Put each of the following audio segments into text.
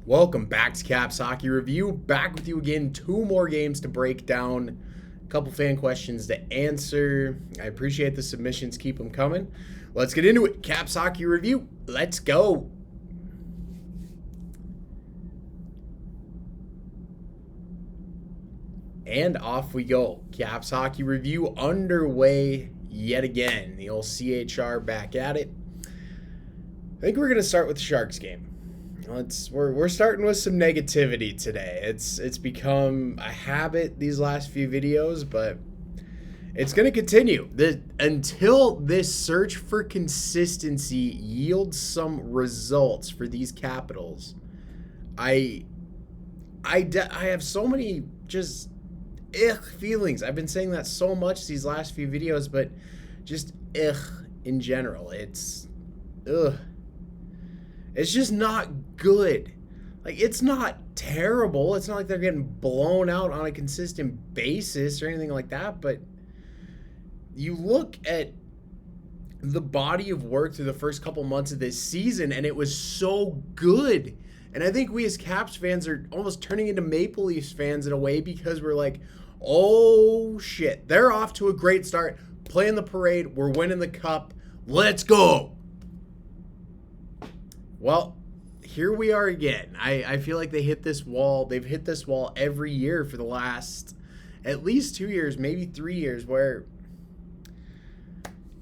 Welcome back to Caps Hockey Review. Back with you again. 2 more games to break down. A couple fan questions to answer. I appreciate the submissions. Keep them coming. Let's get into it. Caps Hockey Review. Let's go. And off we go. Caps Hockey Review underway yet again. The old CHR back at it. I think we're going to start with the Sharks game. We're starting with some negativity today. It's become a habit these last few videos, but it's going to continue. Until this search for consistency yields some results for these Capitals, I have so many just feelings. I've been saying that so much these last few videos, but just in general. It's just not good. Like, it's not terrible. It's not like they're getting blown out on a consistent basis or anything like that, but you look at the body of work through the first couple months of this season, and it was so good. And I think we as Caps fans are almost turning into Maple Leafs fans in a way, because we're like, oh shit, they're off to a great start, playing the parade, we're winning the cup, let's go. Well, here we are again. I feel like they've hit this wall every year for the last at least 2 years, maybe 3 years, where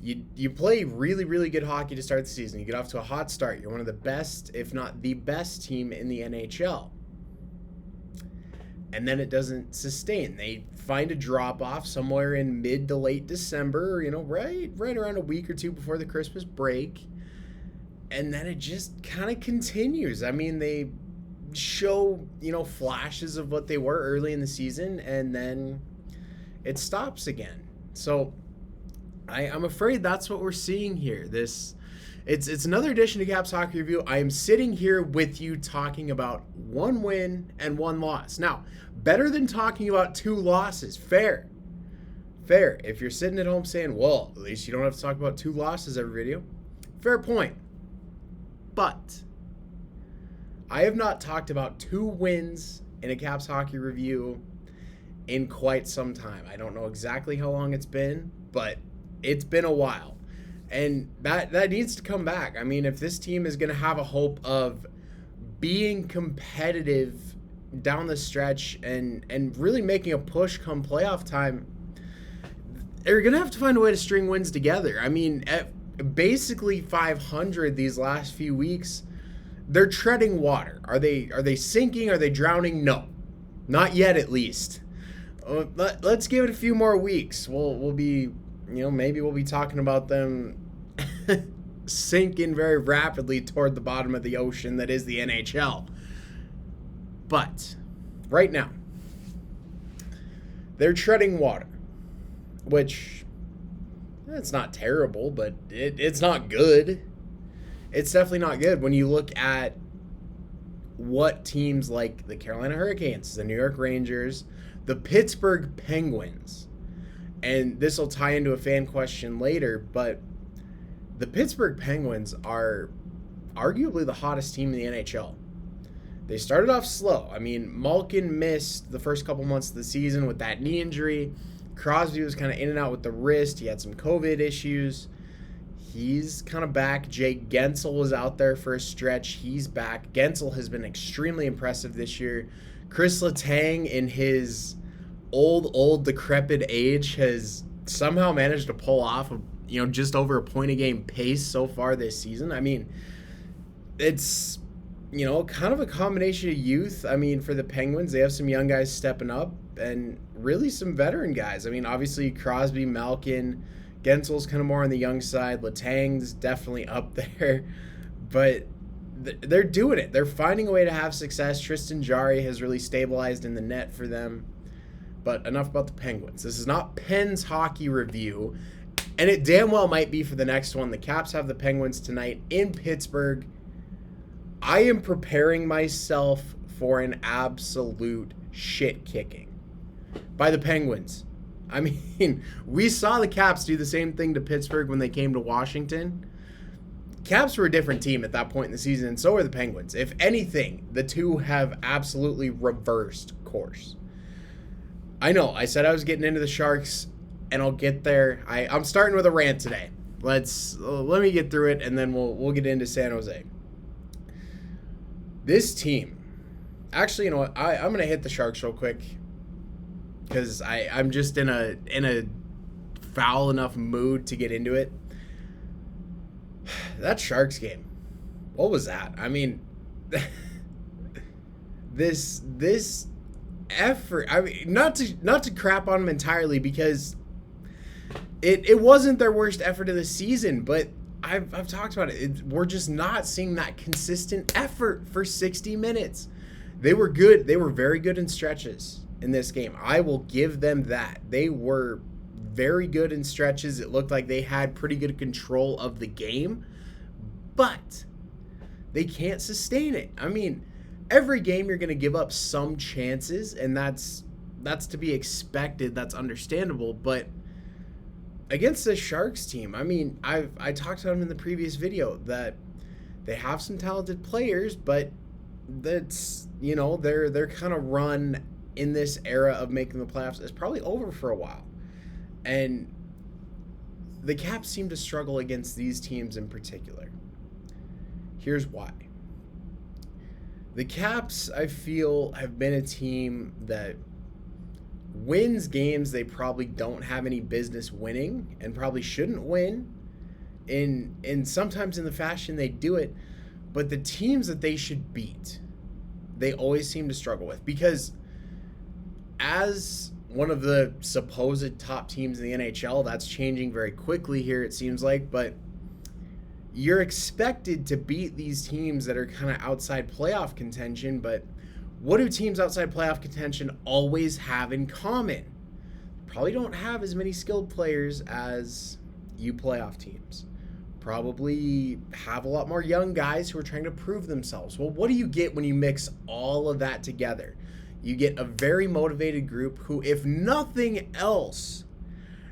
you play really, really good hockey to start the season. You get off to a hot start. You're one of the best, if not the best team in the NHL. And then it doesn't sustain. They find a drop-off somewhere in mid to late December, right around a week or two before the Christmas break. And then it just kind of continues. I mean, they show, flashes of what they were early in the season, and then it stops again. So I'm afraid that's what we're seeing here. It's another edition of Caps Hockey Review. I am sitting here with you talking about 1 win and 1 loss. Now, better than talking about 2 losses. Fair. If you're sitting at home saying, well, at least you don't have to talk about 2 losses every video. Fair point. But I have not talked about 2 wins in a Caps Hockey Review in quite some time. I don't know exactly how long it's been, but it's been a while. And that needs to come back. I mean, if this team is going to have a hope of being competitive down the stretch and really making a push come playoff time, they're going to have to find a way to string wins together. I mean, basically 500 these last few weeks, they're treading water. Are they sinking? Are they drowning? No, not yet, at least. Let's give it a few more weeks. We'll be, maybe we'll be talking about them sinking very rapidly toward the bottom of the ocean that is the NHL. But right now, they're treading water, which, it's not terrible, but it's not good. It's definitely not good when you look at what teams like the Carolina Hurricanes, the New York Rangers, the Pittsburgh Penguins, and this will tie into a fan question later, but the Pittsburgh Penguins are arguably the hottest team in the NHL. They started off slow. I mean, Malkin missed the first couple months of the season with that knee injury. Crosby was kind of in and out with the wrist. He had some COVID issues. He's kind of back. Jake Guentzel was out there for a stretch. He's back. Guentzel has been extremely impressive this year. Chris Letang, in his old decrepit age, has somehow managed to pull off just over a point a game pace so far this season. I mean, it's kind of a combination of youth. I mean, for the Penguins, they have some young guys stepping up and really some veteran guys. I mean, obviously Crosby, Malkin, Guentzel's kind of more on the young side. Letang's definitely up there, but they're doing it. They're finding a way to have success. Tristan Jarry has really stabilized in the net for them. But enough about the Penguins. This is not Pens Hockey Review, and it damn well might be for the next one. The Caps have the Penguins tonight in Pittsburgh. I am preparing myself for an absolute shit kicking by the Penguins. I mean, we saw the Caps do the same thing to Pittsburgh when they came to Washington. Caps were a different team at that point in the season, and so are the Penguins. If anything, the two have absolutely reversed course. I know, I said I was getting into the Sharks, and I'll get there. I'm starting with a rant today. Let me get through it, and then we'll get into San Jose. This team, actually, you know what? I'm gonna hit the Sharks real quick because I'm just in a foul enough mood to get into it. That Sharks game, what was that? I mean, this effort. I mean, not to crap on them entirely, because it wasn't their worst effort of the season, but I've talked about it. We're just not seeing that consistent effort for 60 minutes. They were good. They were very good in stretches in this game. I will give them that. They were very good in stretches. It looked like they had pretty good control of the game, but they can't sustain it. I mean, every game you're going to give up some chances, and that's to be expected. That's understandable, but against the Sharks team, I mean, I talked about them in the previous video that they have some talented players, but that's, you know, their kind of run in this era of making the playoffs is probably over for a while. And the Caps seem to struggle against these teams in particular. Here's why. The Caps, I feel, have been a team that wins games they probably don't have any business winning and probably shouldn't win. And sometimes in the fashion they do it, but the teams that they should beat, they always seem to struggle with, because as one of the supposed top teams in the NHL, that's changing very quickly here, it seems like, but you're expected to beat these teams that are kind of outside playoff contention. But what do teams outside playoff contention always have in common? Probably don't have as many skilled players as you playoff teams. Probably have a lot more young guys who are trying to prove themselves. Well, what do you get when you mix all of that together? You get a very motivated group who, if nothing else,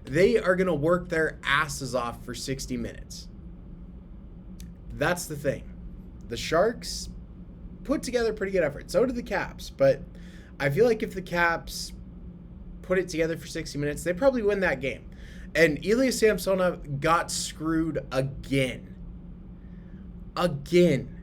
they are going to work their asses off for 60 minutes. That's the thing. The Sharks put together pretty good effort. So did the Caps. But I feel like if the Caps put it together for 60 minutes, they probably win that game. And Ilya Samsonov got screwed again. Again.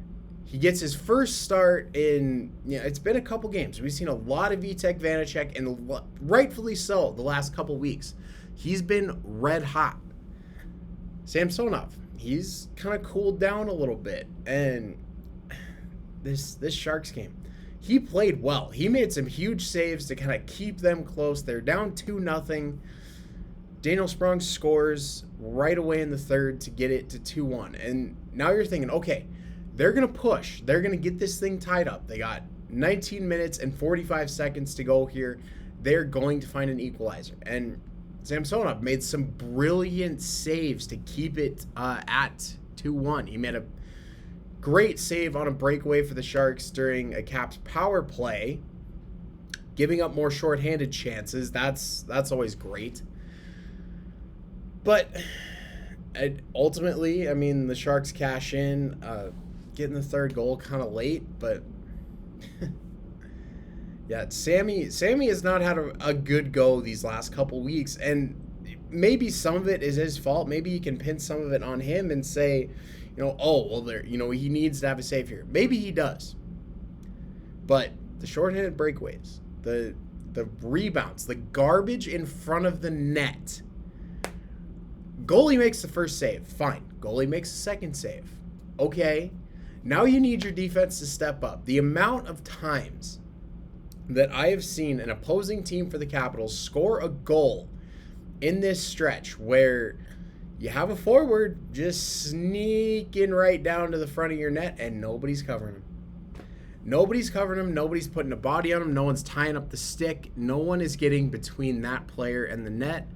He gets his first start in, it's been a couple games. We've seen a lot of Vitek Vanacek, and rightfully so, the last couple weeks. He's been red hot. Samsonov, he's kind of cooled down a little bit. And this Sharks game, he played well. He made some huge saves to kind of keep them close. They're down 2-0. Daniel Sprong scores right away in the third to get it to 2-1. And now you're thinking, okay, they're going to push. They're going to get this thing tied up. They got 19 minutes and 45 seconds to go here. They're going to find an equalizer. And Samsonov made some brilliant saves to keep it at 2-1. He made a great save on a breakaway for the Sharks during a Caps power play, giving up more shorthanded chances. That's always great. But ultimately, I mean, the Sharks cash in, getting the third goal kind of late, but yeah, Sammy has not had a good go these last couple weeks, and maybe some of it is his fault. Maybe you can pin some of it on him and say, he needs to have a save here. Maybe he does. But the shorthanded breakaways, the rebounds, the garbage in front of the net. Goalie makes the first save. Fine. Goalie makes the second save. Okay. Now you need your defense to step up. The amount of times that I have seen an opposing team for the Capitals score a goal in this stretch where you have a forward just sneaking right down to the front of your net and nobody's covering him. Nobody's covering him. Nobody's putting a body on him. No one's tying up the stick. No one is getting between that player and the net.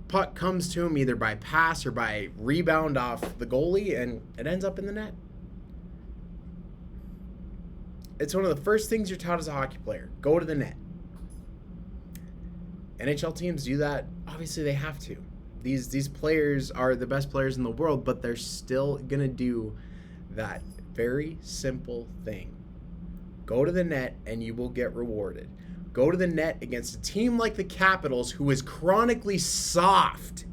Puck comes to him either by pass or by rebound off the goalie, and it ends up in the net. It's one of the first things you're taught as a hockey player. Go to the net. NHL teams do that. Obviously, they have to. These players are the best players in the world, but they're still going to do that very simple thing. Go to the net and you will get rewarded. Go to the net against a team like the Capitals, who is chronically soft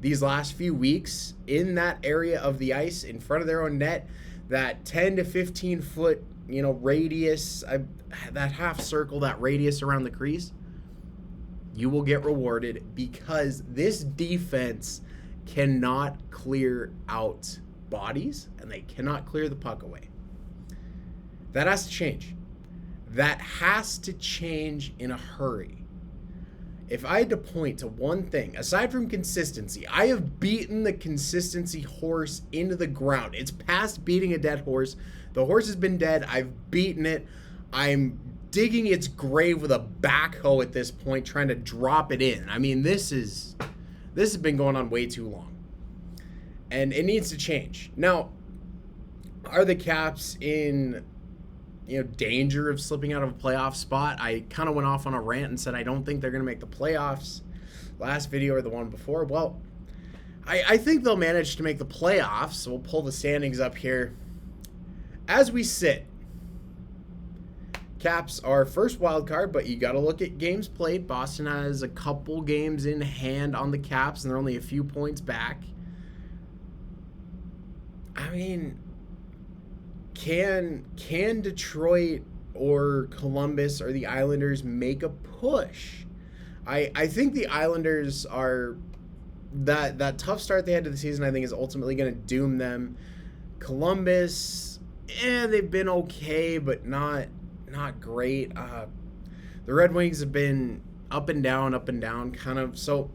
these last few weeks in that area of the ice in front of their own net, that 10 to 15 foot, radius, that half circle, that radius around the crease. You will get rewarded because this defense cannot clear out bodies and they cannot clear the puck away. That has to change. That has to change in a hurry. If I had to point to one thing, aside from consistency, I have beaten the consistency horse into the ground. It's past beating a dead horse. The horse has been dead. I've beaten it. I'm digging its grave with a backhoe at this point, trying to drop it in. I mean, this has been going on way too long. And it needs to change. Now, are the Caps in danger of slipping out of a playoff spot? I kind of went off on a rant and said I don't think they're going to make the playoffs last video or the one before. Well, I think they'll manage to make the playoffs. So we'll pull the standings up here. As we sit, Caps are first wild card, but you got to look at games played. Boston has a couple games in hand on the Caps, and they're only a few points back. I mean, Can Detroit or Columbus or the Islanders make a push? I think the Islanders are that tough start they had to the season, I think, is ultimately going to doom them. Columbus, they've been okay, but not great. The Red Wings have been up and down kind of. So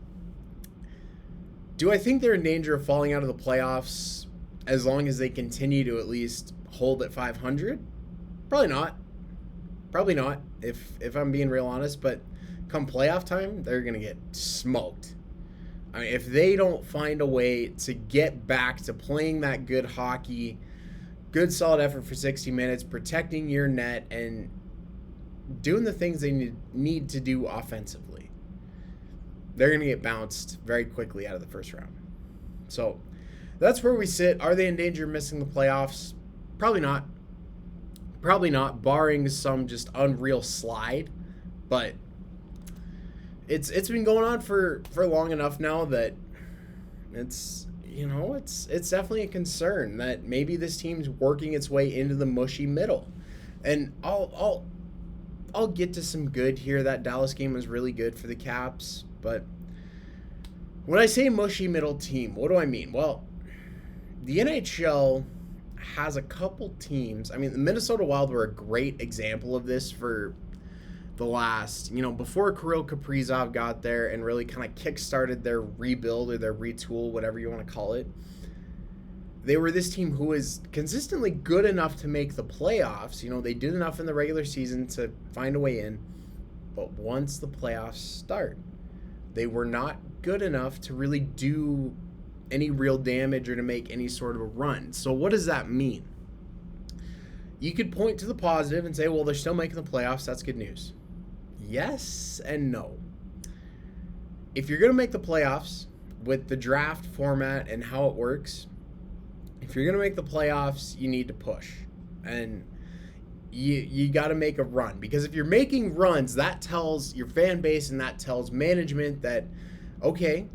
do I think they're in danger of falling out of the playoffs as long as they continue to at least hold at 500? Probably not, if I'm being real honest. But come playoff time, they're going to get smoked. I mean, if they don't find a way to get back to playing that good hockey, good solid effort for 60 minutes, protecting your net, and doing the things they need to do offensively, they're going to get bounced very quickly out of the first round. So that's where we sit. Are they in danger of missing the playoffs? Probably not, barring some just unreal slide. But it's been going on for long enough now that it's definitely a concern that maybe this team's working its way into the mushy middle. And I'll get to some good here. That Dallas game was really good for the Caps, but when I say mushy middle team, what do I mean? Well, the NHL has a couple teams. I mean, the Minnesota Wild were a great example of this for the last, before Kirill Kaprizov got there and really kind of kick-started their rebuild or their retool, whatever you want to call it. They were this team who was consistently good enough to make the playoffs. They did enough in the regular season to find a way in. But once the playoffs start, they were not good enough to really do any real damage or to make any sort of a run. So what does that mean? You could point to the positive and say, well, they're still making the playoffs. That's good news. Yes and no. If you're going to make the playoffs with the draft format and how it works, if you're going to make the playoffs, you need to push. And you got to make a run. Because if you're making runs, that tells your fan base and that tells management that, okay,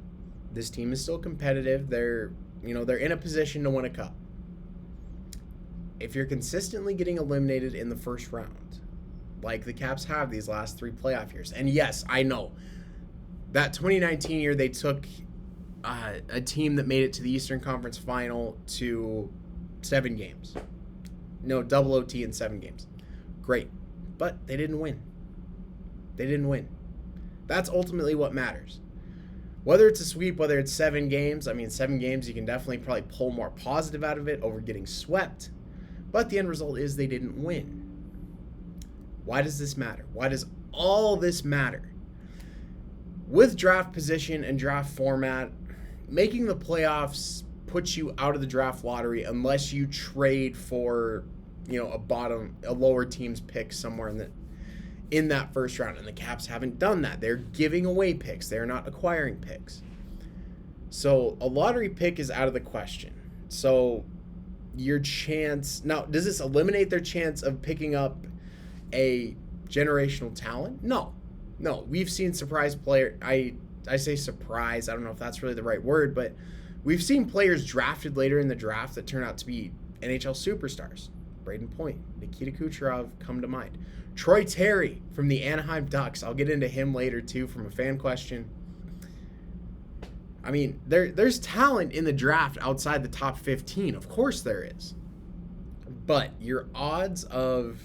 this team is still competitive. They're in a position to win a cup. If you're consistently getting eliminated in the first round, like the Caps have these last 3 playoff years, and yes, I know that 2019 year they took a team that made it to the Eastern Conference Final to 7 games. No, double OT in 7 games. Great. But they didn't win. That's ultimately what matters. Whether it's a sweep, whether it's 7 games, 7 games, you can definitely probably pull more positive out of it over getting swept. But the end result is they didn't win. Why does this matter? Why does all this matter? With draft position and draft format, making the playoffs puts you out of the draft lottery unless you trade for, a lower team's pick somewhere in that first round. And the Caps haven't done that. They're giving away picks. They're not acquiring picks. So a lottery pick is out of the question. So your chance. Now, does this eliminate their chance of picking up a generational talent? No. We've seen surprise player. I say surprise. I don't know if that's really the right word, but we've seen players drafted later in the draft that turn out to be NHL superstars. Braden Point, Nikita Kucherov come to mind. Troy Terry from the Anaheim Ducks. I'll get into him later too from a fan question. I mean, there's talent in the draft outside the top 15. Of course there is. But your odds of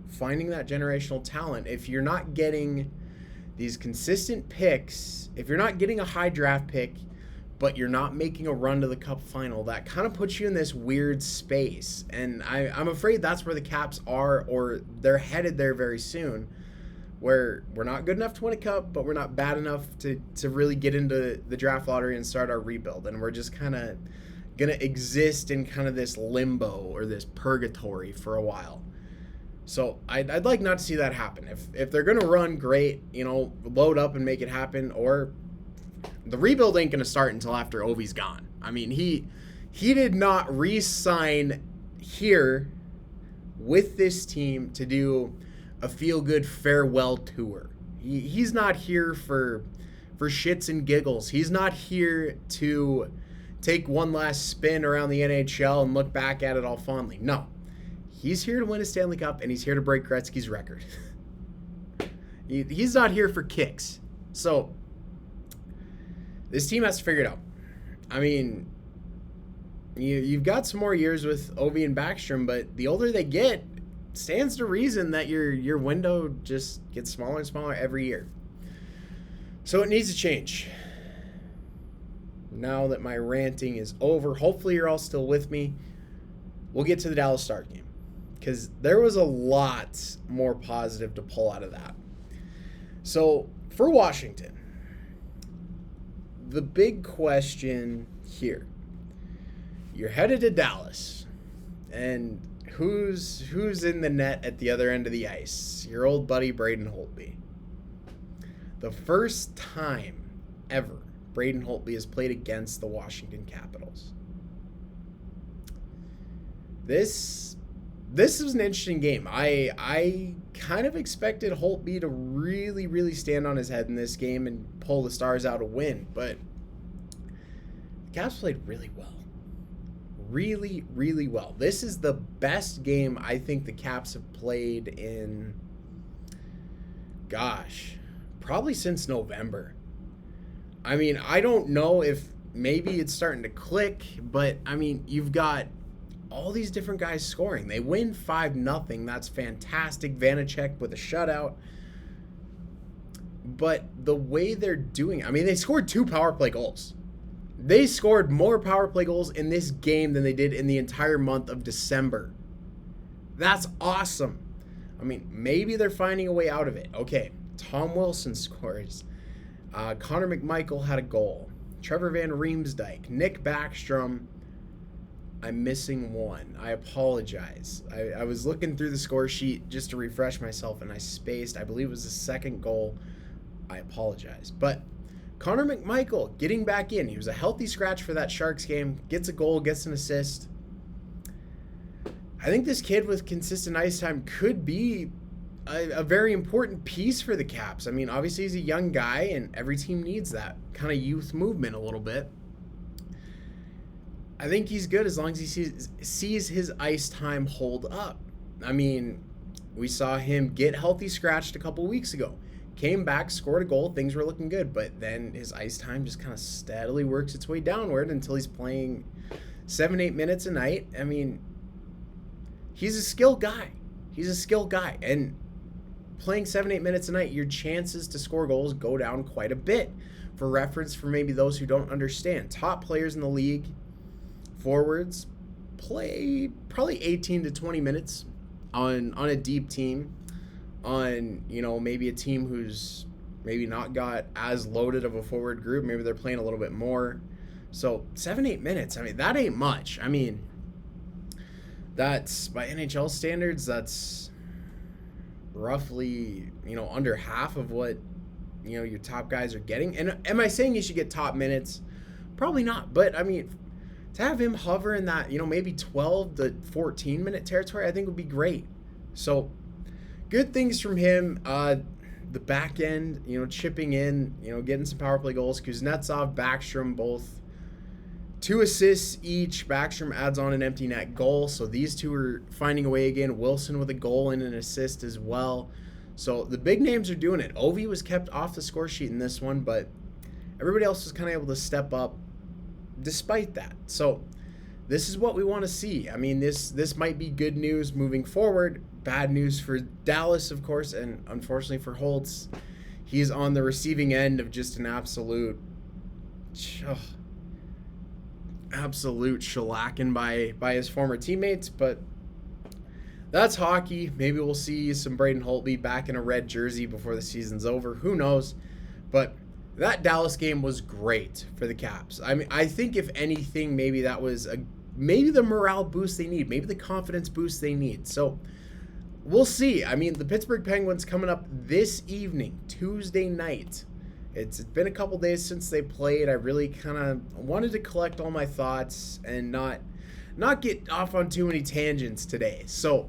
finding that generational talent, if you're not getting these consistent picks, if you're not getting a high draft pick, but you're not making a run to the Cup final, that kind of puts you in this weird space. And I'm afraid that's where the Caps are, or they're headed there very soon, where we're not good enough to win a Cup, but we're not bad enough to really get into the draft lottery and start our rebuild. And we're just kind of going to exist in kind of this limbo or this purgatory for a while. So I'd like not to see that happen. If they're going to run, great, load up and make it happen, or the rebuild ain't going to start until after Ovi's gone. I mean, he did not re-sign here with this team to do a feel-good farewell tour. He's not here for shits and giggles. He's not here to take one last spin around the NHL and look back at it all fondly. No. He's here to win a Stanley Cup, and he's here to break Gretzky's record. He's not here for kicks. So this team has to figure it out. I mean, you've got some more years with Ovi and Backstrom, but the older they get, stands to reason that your window just gets smaller and smaller every year. So it needs to change. Now that my ranting is over, hopefully you're all still with me. We'll get to the Dallas Stars game, because there was a lot more positive to pull out of that. So for Washington, the big question here, you're headed to Dallas, and who's in the net at the other end of the ice? Your old buddy Braden Holtby. The first time ever Braden Holtby has played against the Washington Capitals. This was an interesting game. I kind of expected Holtby to really, really stand on his head in this game and pull the Stars out a win, but the Caps played really well. Really, really well. This is the best game I think the Caps have played in, probably since November. I mean, I don't know if maybe it's starting to click, but I mean, you've got all these different guys scoring. They win 5-0. That's fantastic. Vanacek with a shutout. But the way they're doing it, I mean, they scored 2 power play goals. They scored more power play goals in this game than they did in the entire month of December. That's awesome. I mean, maybe they're finding a way out of it. Okay, Tom Wilson scores. Connor McMichael had a goal. Trevor Van Riemsdyk. Nick Backstrom. I'm missing one. I apologize. I was looking through the score sheet just to refresh myself, and I spaced. I believe it was the second goal. I apologize. But Connor McMichael getting back in. He was a healthy scratch for that Sharks game. Gets a goal, gets an assist. I think this kid with consistent ice time could be a very important piece for the Caps. I mean, obviously he's a young guy, and every team needs that kind of youth movement a little bit. I think he's good as long as he sees his ice time hold up. I mean, we saw him get healthy scratched a couple weeks ago. Came back, scored a goal, things were looking good, but then his ice time just kind of steadily works its way downward until he's playing 7-8 minutes a night. I mean, he's a skilled guy. And playing 7-8 minutes a night, your chances to score goals go down quite a bit. For reference, for maybe those who don't understand, top players in the league, forwards, play probably 18 to 20 minutes on a deep team, on, maybe a team who's maybe not got as loaded of a forward group. Maybe they're playing a little bit more. So 7-8 minutes, I mean, that ain't much. I mean, that's, by NHL standards, that's roughly, under half of what, your top guys are getting. And am I saying you should get top minutes? Probably not. But, I mean, to have him hover in that, maybe 12 to 14 minute territory, I think would be great. So good things from him. The back end, chipping in, getting some power play goals. Kuznetsov, Backstrom, both 2 assists each. Backstrom adds on an empty net goal. So these two are finding a way again. Wilson with a goal and an assist as well. So the big names are doing it. Ovi was kept off the score sheet in this one, but everybody else was kind of able to step up despite that. So this is what we want to see. I mean, this might be good news moving forward. Bad news for Dallas, of course, and unfortunately for Holtz. He's on the receiving end of just an absolute shellacking by his former teammates, but that's hockey. Maybe we'll see some Braden Holtby back in a red jersey before the season's over. Who knows? But that Dallas game was great for the Caps. I mean, I think if anything, maybe that was maybe the morale boost they need, maybe the confidence boost they need. So we'll see. I mean, the Pittsburgh Penguins coming up this evening, Tuesday night. It's been a couple days since they played. I really kind of wanted to collect all my thoughts and not get off on too many tangents today. So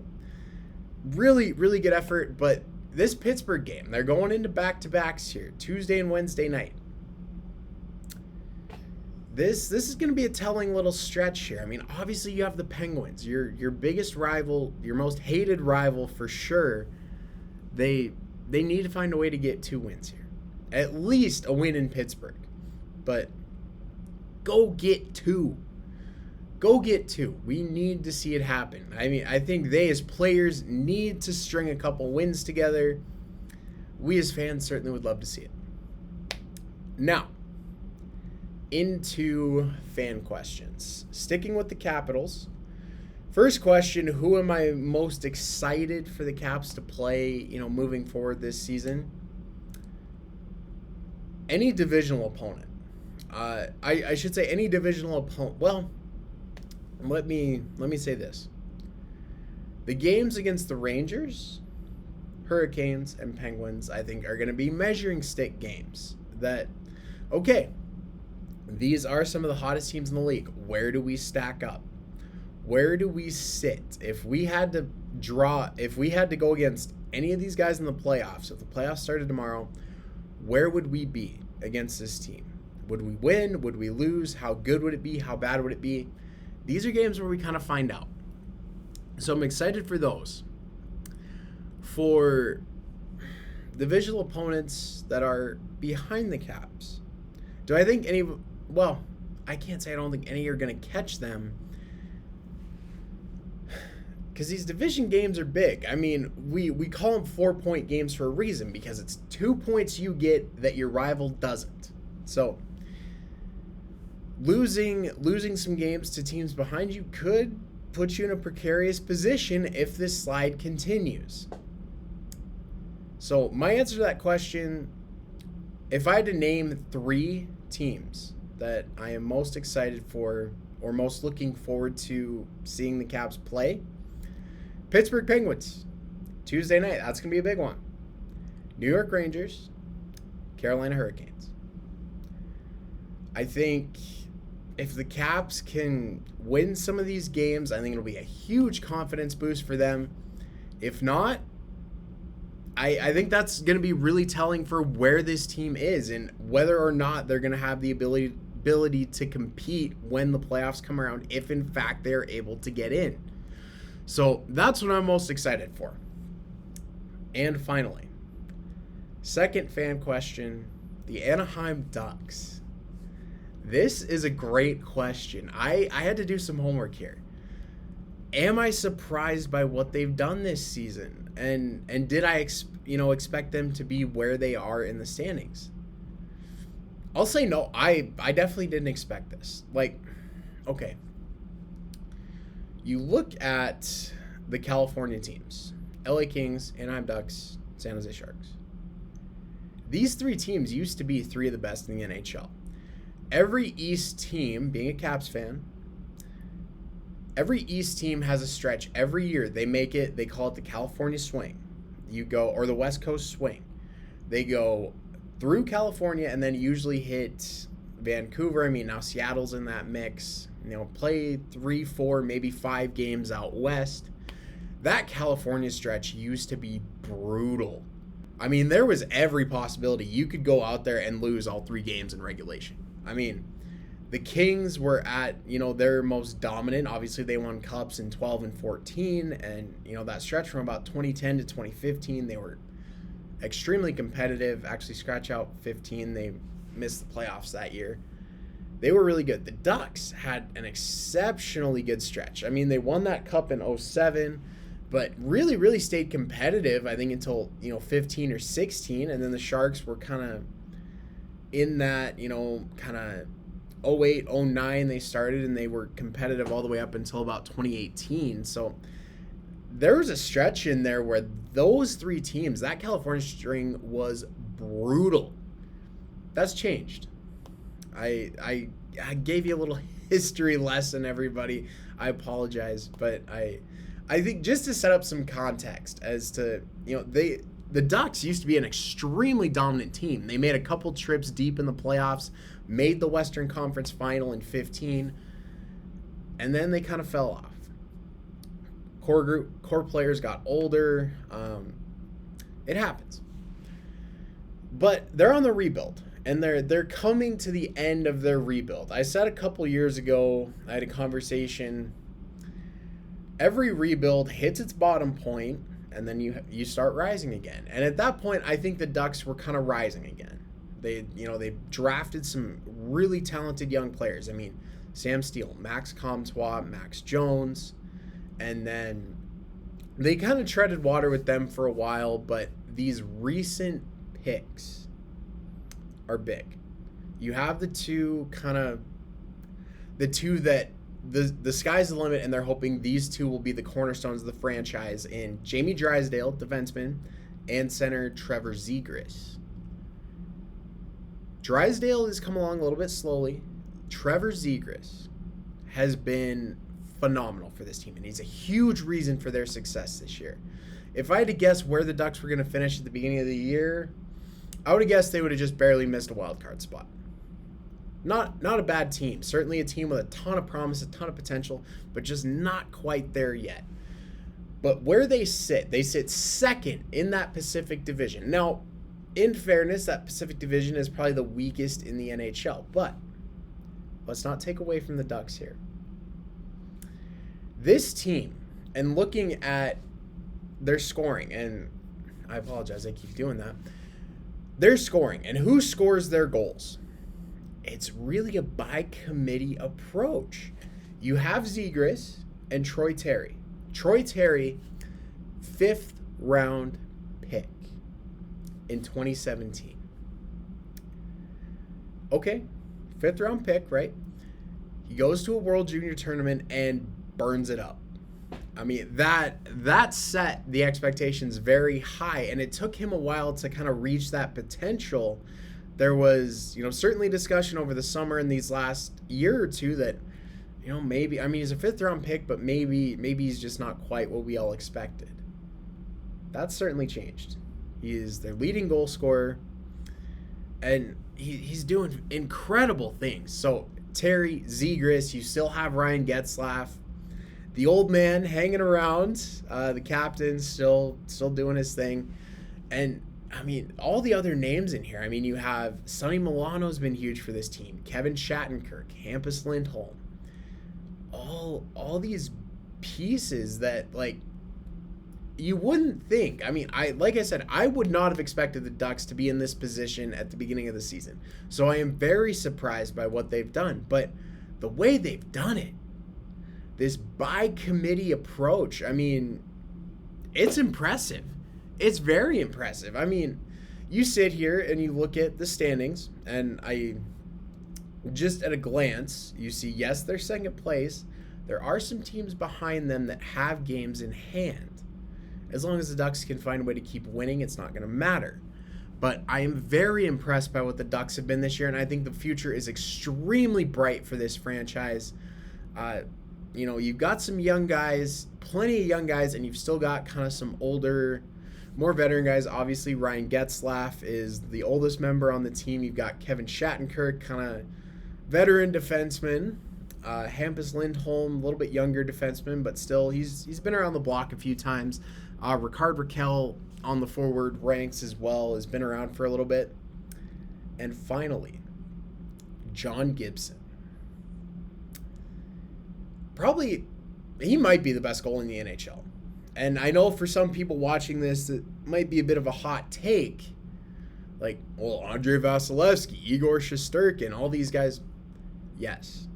really, really good effort. But this Pittsburgh game, they're going into back-to-backs here, Tuesday and Wednesday night. This is going to be a telling little stretch here. I mean, obviously you have the Penguins, your biggest rival, your most hated rival for sure. They need to find a way to get 2 wins here. At least a win in Pittsburgh. But go get 2. Go get 2. We need to see it happen. I mean, I think they as players need to string a couple wins together. We as fans certainly would love to see it. Now, into fan questions. Sticking with the Capitals. First question, who am I most excited for the Caps to play, moving forward this season? Any divisional opponent. I should say any divisional opponent. Well, let me say this. The games against the Rangers, Hurricanes, and Penguins, I think, are going to be measuring stick games. That, okay, these are some of the hottest teams in the league. Where do we stack up? Where do we sit? If we had to go against any of these guys in the playoffs, if the playoffs started tomorrow, where would we be against this team? Would we win? Would we lose? How good would it be? How bad would it be? These are games where we kind of find out. So I'm excited for those. For divisional opponents that are behind the Caps, do I think any... Well, I can't say I don't think any are going to catch them, because these division games are big. I mean, we call them 4-point games for a reason, because it's 2 points you get that your rival doesn't. So losing some games to teams behind you could put you in a precarious position if this slide continues. So my answer to that question, if I had to name 3 teams that I am most excited for or most looking forward to seeing the Caps play, Pittsburgh Penguins, Tuesday night. That's going to be a big one. New York Rangers, Carolina Hurricanes. I think if the Caps can win some of these games, I think it'll be a huge confidence boost for them. If not, I think that's going to be really telling for where this team is and whether or not they're going to have the ability to compete when the playoffs come around, if in fact they're able to get in. So that's what I'm most excited for. And finally, second fan question, the Anaheim Ducks. This is a great question. I had to do some homework here. Am I surprised by what they've done this season? And did I expect them to be where they are in the standings? I'll say no. I definitely didn't expect this. Like, okay. You look at the California teams, LA Kings, Anaheim Ducks, San Jose Sharks. These 3 teams used to be 3 of the best in the NHL. Every East team, being a Caps fan, every East team has a stretch every year. They call it the California swing. Or the West Coast swing. They go through California and then usually hit Vancouver. I mean, now Seattle's in that mix. play 3, 4, maybe 5 games out west. That California stretch used to be brutal. I mean, there was every possibility you could go out there and lose all 3 games in regulation. I mean, the Kings were at, their most dominant. Obviously, they won cups in 12 and 14, and, that stretch from about 2010 to 2015, they were extremely competitive. Actually, scratch out 15, they missed the playoffs that year. They were really good. The Ducks had an exceptionally good stretch. I mean, they won that cup in 07, but really, really stayed competitive, I think, until, 15 or 16, and then the Sharks were kind of in that, kind of 08, 09 they started, and they were competitive all the way up until about 2018. So there was a stretch in there where those 3 teams, that California string was brutal. That's changed. I gave you a little history lesson, everybody. I apologize, but I think just to set up some context as to, the Ducks used to be an extremely dominant team. They made a couple trips deep in the playoffs, made the Western Conference Final in 15, and then they kind of fell off. Core players got older. It happens. But they're on the rebuild, and they're coming to the end of their rebuild. I said a couple years ago, I had a conversation, every rebuild hits its bottom point, and then you start rising again. And at that point, I think the Ducks were kind of rising again. They drafted some really talented young players. I mean, Sam Steele, Max Comtois, Max Jones, and then they kind of treaded water with them for a while, but these recent picks are big. You have the two that the sky's the limit, and they're hoping these two will be the cornerstones of the franchise in Jamie Drysdale, defenseman, and center Trevor Ziegris. Drysdale has come along a little bit slowly. Trevor Ziegris has been phenomenal for this team, and he's a huge reason for their success this year. If I had to guess where the Ducks were going to finish at the beginning of the year, I would have guessed they would have just barely missed a wild card spot. Not a bad team. Certainly a team with a ton of promise, a ton of potential, but just not quite there yet. But where they sit second in that Pacific Division. Now, in fairness, that Pacific Division is probably the weakest in the NHL, but let's not take away from the Ducks here. This team, and looking at their scoring, and I apologize, I keep doing that. Their scoring, and who scores their goals? It's really a by-committee approach. You have Ziegris and Troy Terry. Troy Terry, 5th round pick in 2017. Okay, 5th round pick, right? He goes to a World Junior Tournament and burns it up. I mean, that set the expectations very high, and it took him a while to kind of reach that potential. There was, certainly discussion over the summer in these last year or two that, maybe, I mean, he's a 5th round pick, but maybe he's just not quite what we all expected. That's certainly changed. He is their leading goal scorer, and he's doing incredible things. So Terry, Ziegris, you still have Ryan Getzlaf, the old man hanging around, the captain still doing his thing, and I mean all the other names in here. I mean, you have Sonny Milano's been huge for this team, Kevin Shattenkirk, Hampus Lindholm, all these pieces that you wouldn't think. I mean, like I said, I would not have expected the Ducks to be in this position at the beginning of the season. So I am very surprised by what they've done. But the way they've done it, this by-committee approach, I mean, it's impressive. It's very impressive. I mean, you sit here and you look at the standings, and just at a glance, you see, yes, they're second place. There are some teams behind them that have games in hand. As long as the Ducks can find a way to keep winning, it's not going to matter. But I am very impressed by what the Ducks have been this year, and I think the future is extremely bright for this franchise. You've got some young guys, plenty of young guys, and you've still got kind of some older, more veteran guys. Obviously, Ryan Getzlaf is the oldest member on the team. You've got Kevin Shattenkirk, kind of veteran defenseman. Hampus Lindholm, a little bit younger defenseman, but still, he's been around the block a few times. Ricard Raquel on the forward ranks as well, has been around for a little bit. And finally, John Gibson. Probably, he might be the best goalie in the NHL. And I know for some people watching this, it might be a bit of a hot take. Like, well, Andrei Vasilevsky, Igor Shesterkin, all these guys. Yes.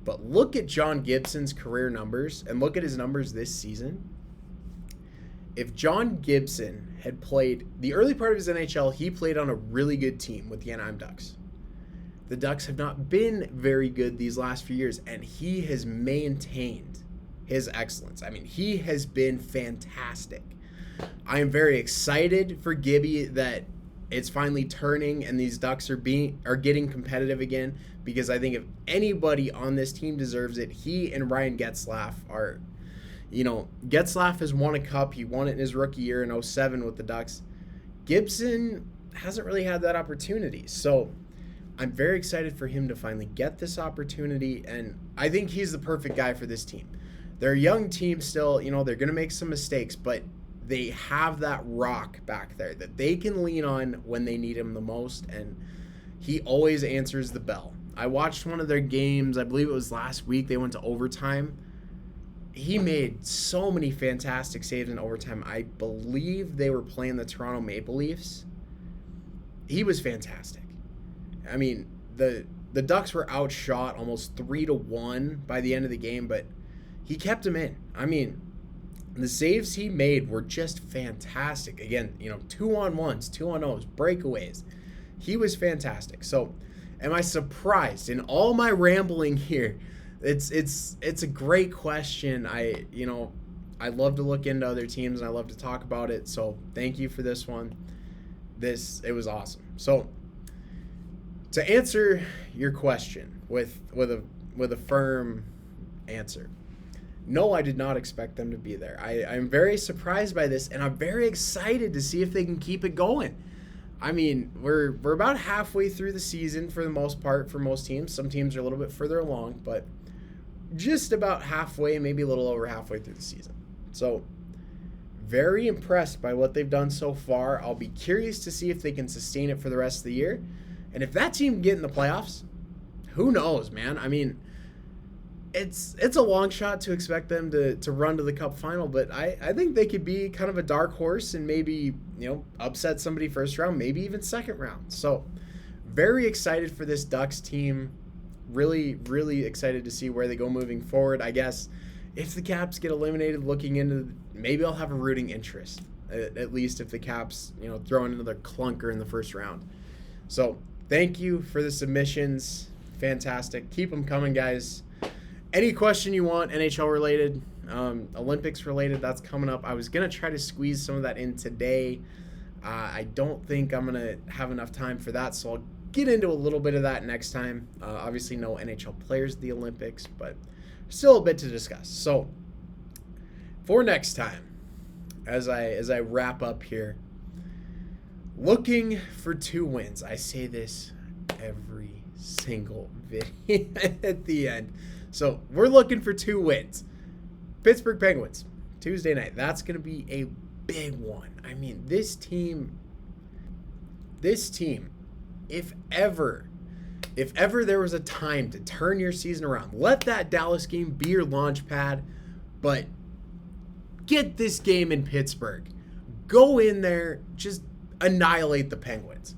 But look at John Gibson's career numbers and look at his numbers this season. If John Gibson had played the early part of his NHL, he played on a really good team with the Anaheim Ducks. The Ducks have not been very good these last few years, and he has maintained his excellence. I mean, he has been fantastic. I am very excited for Gibby that it's finally turning and these Ducks are getting competitive again, because I think if anybody on this team deserves it, he and Ryan Getzlaf are. Getzlaf has won a cup. He won it in his rookie year in 2007 with the Ducks. Gibson hasn't really had that opportunity. So I'm very excited for him to finally get this opportunity, and I think he's the perfect guy for this team. They're a young team still. They're going to make some mistakes, but they have that rock back there that they can lean on when they need him the most, and he always answers the bell. I watched one of their games. I believe it was last week. They went to overtime. He made so many fantastic saves in overtime. I believe they were playing the Toronto Maple Leafs. He was fantastic. I mean, the Ducks were outshot almost 3-1 by the end of the game, but he kept them in. I mean, the saves he made were just fantastic. Again, 2-on-1s, 2-on-0s, breakaways. He was fantastic. So, am I surprised in all my rambling here? It's a great question. I love to look into other teams and I love to talk about it. So thank you for this one. It was awesome. So to answer your question with a firm answer, no, I did not expect them to be there. I'm very surprised by this, and I'm very excited to see if they can keep it going. I mean, we're about halfway through the season for the most part for most teams. Some teams are a little bit further along, but just about halfway, maybe a little over halfway through the season. So, very impressed by what they've done so far. I'll be curious to see if they can sustain it for the rest of the year. And if that team get in the playoffs, who knows, man? I mean, it's a long shot to expect them to run to the Cup final, but I think they could be kind of a dark horse and maybe, upset somebody first round, maybe even second round. So, very excited for this Ducks team. Really, really excited to see where they go moving forward. I guess if the Caps get eliminated looking into, maybe I'll have a rooting interest, at least if the Caps, throw in another clunker in the first round. So thank you for the submissions. Fantastic. Keep them coming, guys. Any question you want, NHL related, Olympics related, that's coming up. I was going to try to squeeze some of that in today. I don't think I'm going to have enough time for that, so I'll get into a little bit of that next time. Obviously no NHL players at the Olympics, but still a bit to discuss. So for next time, as I wrap up here, looking for 2 wins. I say this every single video at the end. So we're looking for 2 wins. Pittsburgh Penguins, Tuesday night. That's going to be a big one. I mean, this team, if ever there was a time to turn your season around, let that Dallas game be your launch pad, but get this game in Pittsburgh. Go in there, just annihilate the Penguins.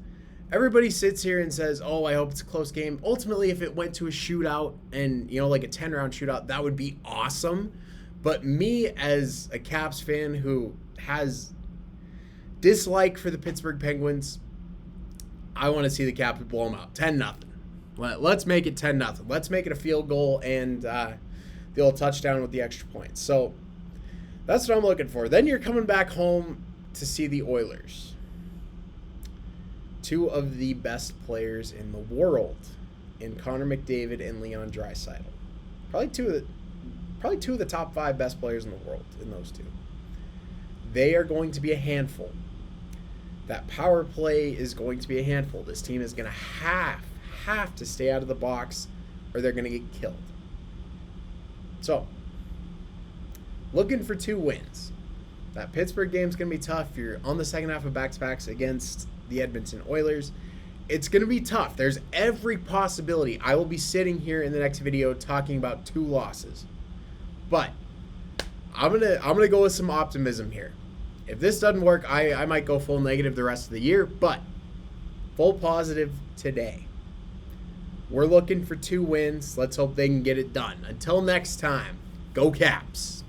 Everybody sits here and says, oh, I hope it's a close game. Ultimately, if it went to a shootout and, like a 10-round shootout, that would be awesome. But me, as a Caps fan who has dislike for the Pittsburgh Penguins, I want to see the Caps blow them out. 10-0. Let's make it 10-0. Let's make it a field goal and the old touchdown with the extra points. So that's what I'm looking for. Then you're coming back home to see the Oilers. 2 of the best players in the world in Connor McDavid and Leon Draisaitl. Probably two of the top 5 best players in the world in those 2. They are going to be a handful. That power play is going to be a handful. This team is going to have to stay out of the box or they're going to get killed. So, looking for 2 wins. That Pittsburgh game's going to be tough. You're on the second half of back-to-backs against the Edmonton Oilers. It's going to be tough. There's every possibility I will be sitting here in the next video talking about 2 losses. But I'm gonna go with some optimism here. If this doesn't work, I might go full negative the rest of the year, but full positive today. We're looking for 2 wins. Let's hope they can get it done. Until next time, go Caps.